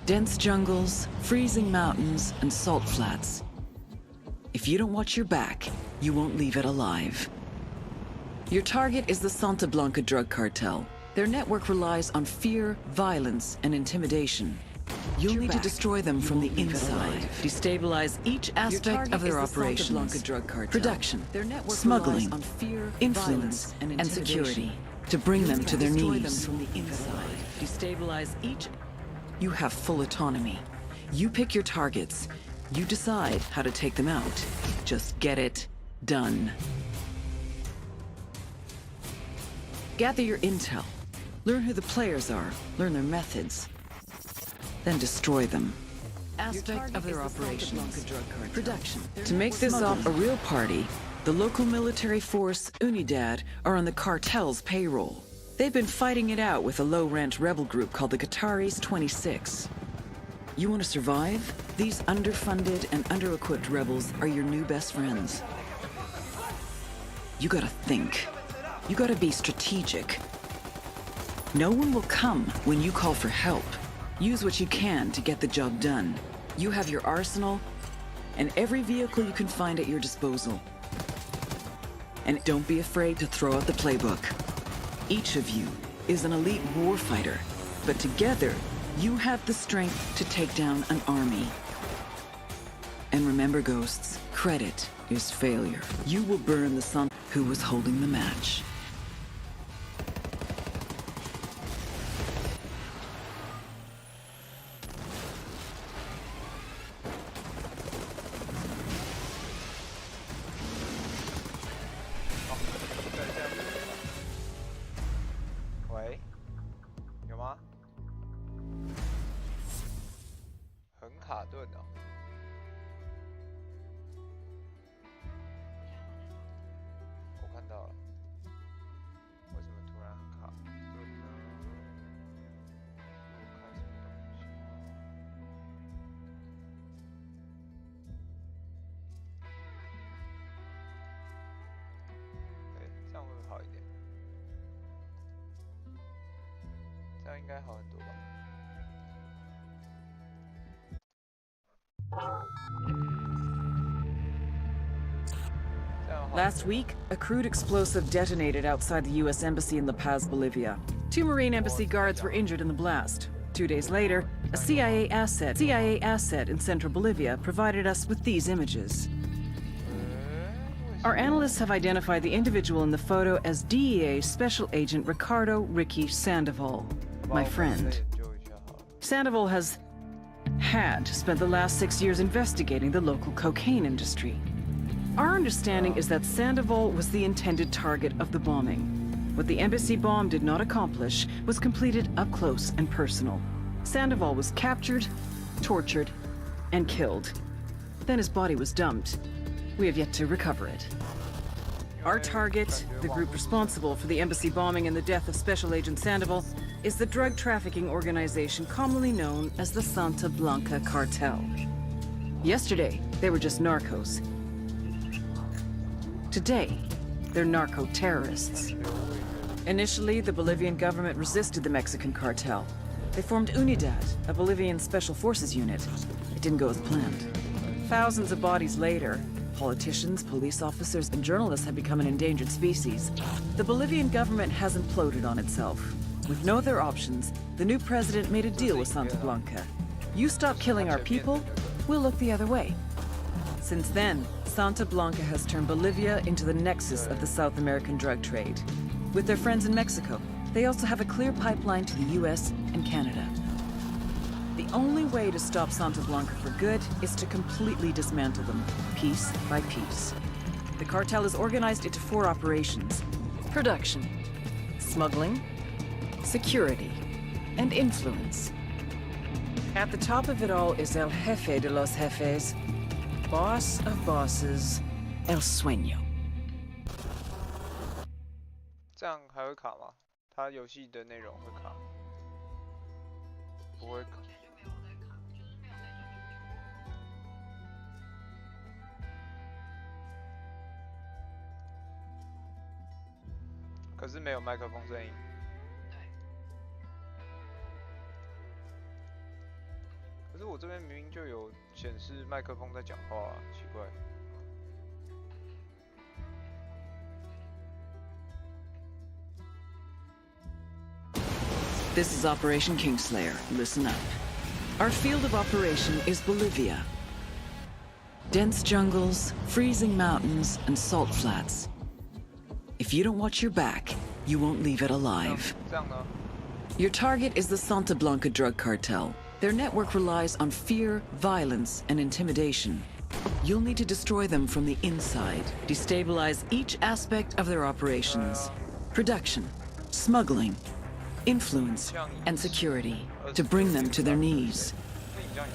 Dense jungles, freezing mountains, and salt flats. If you don't watch your back, you won't leave it alive. Your target is the Santa Blanca drug cartel. Their network relies on fear, violence, and intimidation. You'll need to destroy them from the inside. Destabilize each aspect of their operations. Production, smuggling, influence, and security. To bring them to their knees. From the inside. Destabilize each... You have full autonomy. You pick your targets. You decide how to take them out. Just get it done. Gather your intel. Learn who the players are. Learn their methods. Then destroy them. Aspect of their operations. Production. To make this op a real party, the local military force, Unidad, are on the cartel's payroll. They've been fighting it out with a low-rent rebel group called the Qataris 26. You want to survive? These underfunded and under-equipped rebels are your new best friends. You gotta think. You gotta be strategic. No one will come when you call for help. Use what you can to get the job done. You have your arsenal and every vehicle you can find at your disposal. And don't be afraid to throw out the playbook. Each of you is an elite warfighter, but together, you have the strength to take down an army. And remember, Ghosts, credit is failure. You will burn the sun who was holding the match. Last week, a crude explosive detonated outside the U.S. Embassy in La Paz, Bolivia. 2 Marine Embassy guards were injured in the blast. 2 days later, a CIA asset in central Bolivia provided us with these images. Our analysts have identified the individual in the photo as DEA Special Agent Ricardo Ricky Sandoval, my friend. Sandoval had spent the last 6 years investigating the local cocaine industry. Our understanding is that Sandoval was the intended target of the bombing. What the embassy bomb did not accomplish was completed up close and personal. Sandoval was captured, tortured, and killed. Then his body was dumped. We have yet to recover it. Our target, the group responsible for the embassy bombing and the death of Special Agent Sandoval, is the drug trafficking organization commonly known as the Santa Blanca Cartel. Yesterday, they were just narcos. Today, they're narco-terrorists. Initially, the Bolivian government resisted the Mexican cartel. They formed Unidad, a Bolivian special forces unit. It didn't go as planned. Thousands of bodies later, politicians, police officers, and journalists have become an endangered species. The Bolivian government has imploded on itself. With no other options, the new president made a deal with Santa Blanca. You stop killing our people, we'll look the other way. Since then, Santa Blanca has turned Bolivia into the nexus of the South American drug trade. With their friends in Mexico, they also have a clear pipeline to the US and Canada. The only way to stop Santa Blanca for good is to completely dismantle them, piece by piece. The cartel is organized into 4 operations: production, smuggling, security, and influence. At the top of it all is El Jefe de los Jefes, boss of bosses, El Sueño. 这样还会卡吗？它游戏的内容会卡？不会卡。可是没有麦克风声音。可是我这边明明就有显示麦克风在讲话啊，奇怪。This is Operation Kingslayer. Listen up. Our field of operation is Bolivia. Dense jungles, freezing mountains, and salt flats. If you don't watch your back, you won't leave it alive. 这样呢？ Your target is the Santa Blanca drug cartel. Their network relies on fear, violence, and intimidation. You'll need to destroy them from the inside, destabilize each aspect of their operations. Production, smuggling, influence, and security, to bring them to their knees.